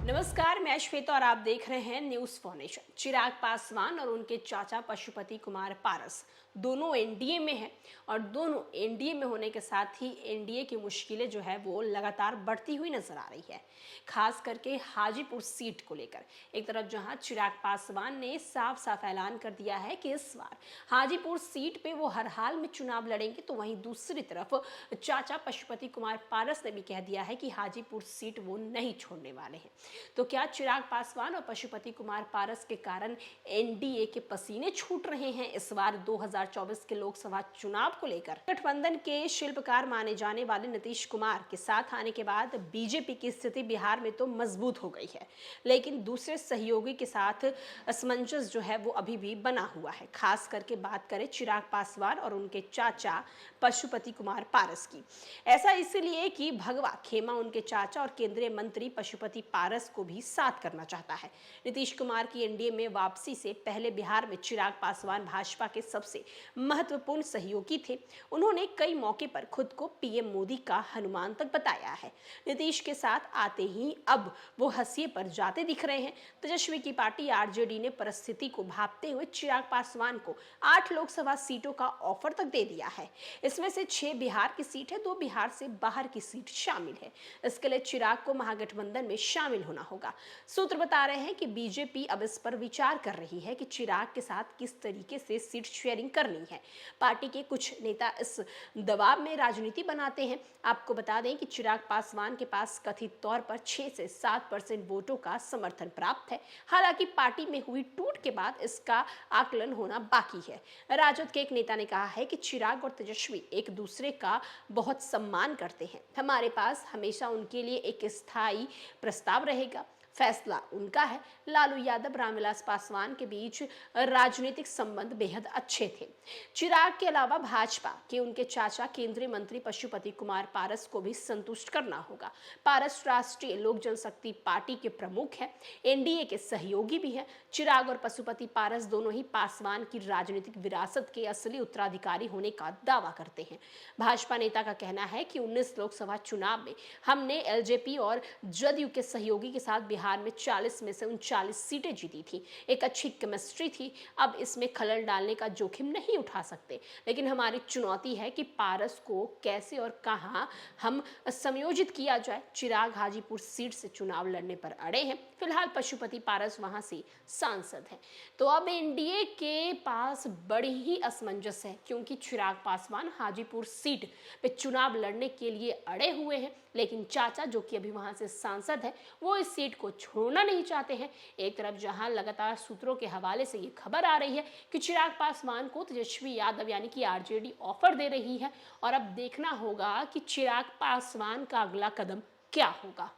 नमस्कार, मैं श्वेता और आप देख रहे हैं news for nation. Chirag Paswan और उनके चाचा पशुपति कुमार पारस दोनों एनडीए में हैं और दोनों एनडीए में होने के साथ ही एनडीए की मुश्किलें जो है वो लगातार बढ़ती हुई नजर आ रही है, खास करके हाजीपुर सीट को लेकर। एक तरफ जहां चिराग पासवान ने साफ साफ ऐलान कर दिया है कि इस बार हाजीपुर सीट पे वो हर हाल में चुनाव लड़ेंगे, तो वहीं दूसरी तरफ चाचा पशुपति कुमार पारस ने भी कह दिया है कि हाजीपुर सीट वो नहीं छोड़ने वाले हैं। तो क्या चिराग पासवान और पशुपति कुमार पारस के कारण एनडीए के पसीने छूट रहे हैं इस बार 2024 के लोकसभा चुनाव को लेकर? गठबंधन के शिल्पकार माने जाने वाले नीतीश कुमार के साथ आने के बाद बीजेपी की स्थिति बिहार में तो मजबूत हो गई है, लेकिन दूसरे सहयोगी के साथ असमंजस जो है वो अभी भी बना हुआ है। खास करके बात करें चिराग पासवान और उनके चाचा पशुपति कुमार पारस की। ऐसा इसलिए कि भगवा खेमा उनके चाचा और केंद्रीय मंत्री पशुपति पारस को भी साथ करना चाहता है। नीतीश कुमार की एनडीए में वापसी से पहले बिहार में चिराग पासवान भाजपा के सबसे महत्वपूर्ण सहयोगी थे। उन्होंने कई मौके पर खुद को पीएम मोदी का हनुमान तक बताया है। नीतीश के साथ आते ही अब वो हंसिए पर जाते दिख रहे हैं। तेजस्वी की पार्टी आरजेडी ने परिस्थिति को भांपते हुए चिराग पासवान को 8 लोकसभा सीटों का ऑफर तक दे दिया है। इसमें से 6 बिहार की सीट है, 2 बिहार से बाहर की सीट शामिल है। इसके लिए चिराग को महागठबंधन में शामिल होना होगा। सूत्र बता रहे हैं कि बीजेपी अब इस पर विचार कर रही है कि चिराग के साथ किस तरीके से सीट शेयरिंग करनी है। पार्टी के कुछ नेता इस दबाव में राजनीति बनाते हैं। आपको बता दें कि चिराग पासवान के पास कथित तौर पर 6 से 7% वोटों का समर्थन प्राप्त है। हालांकि पार्टी में हुई टूट के बाद इसका आकलन होना बाकी है। राजद के एक नेता ने कहा है कि चिराग और तेजस्वी एक दूसरे का बहुत सम्मान करते हैं। हमारे पास हमेशा उनके लिए एक स्थायी प्रस्ताव रहेगा। फैसला उनका है। लालू यादव रामविलास पासवान के बीच राजनीतिक संबंध बेहद अच्छे थे। चिराग के अलावा भाजपा के उनके चाचा केंद्रीय मंत्री पशुपति कुमार पारस को भी संतुष्ट करना होगा। पारस राष्ट्रीय लोक जनशक्ति पार्टी के प्रमुख हैं, एनडीए के सहयोगी भी हैं। चिराग और पशुपति पारस दोनों ही पासवान की राजनीतिक विरासत के असली उत्तराधिकारी होने का दावा करते हैं। भाजपा नेता का कहना है कि 19 लोकसभा चुनाव में हमने एलजेपी और जदयू के सहयोगी के साथ बिहार में 40 में से 39 सीटें जीती थी। एक अच्छी केमिस्ट्री थी। अब इसमें खलल डालने का जोखिम नहीं उठा सकते, लेकिन हमारी चुनौती है कि पारस को कैसे और कहां हम समयोजित किया जाए। चिराग हाजीपुर सीट से चुनाव लड़ने पर अड़े हैं। फिलहाल पशुपति पारस वहां से सांसद हैं। तो अब एनडीए के पास बड़ी ही असमंजस है, क्योंकि चिराग पासवान हाजीपुर सीट पे चुनाव लड़ने के लिए अड़े हुए हैं, लेकिन चाचा जो कि अभी वहां से सांसद है वो इस सीट को छोड़ना नहीं चाहते हैं। एक तरफ जहां लगातार सूत्रों के हवाले से ये खबर आ रही है कि चिराग पासवान को तेजस्वी यादव यानी कि आरजेडी ऑफर दे रही है, और अब देखना होगा कि चिराग पासवान का अगला कदम क्या होगा।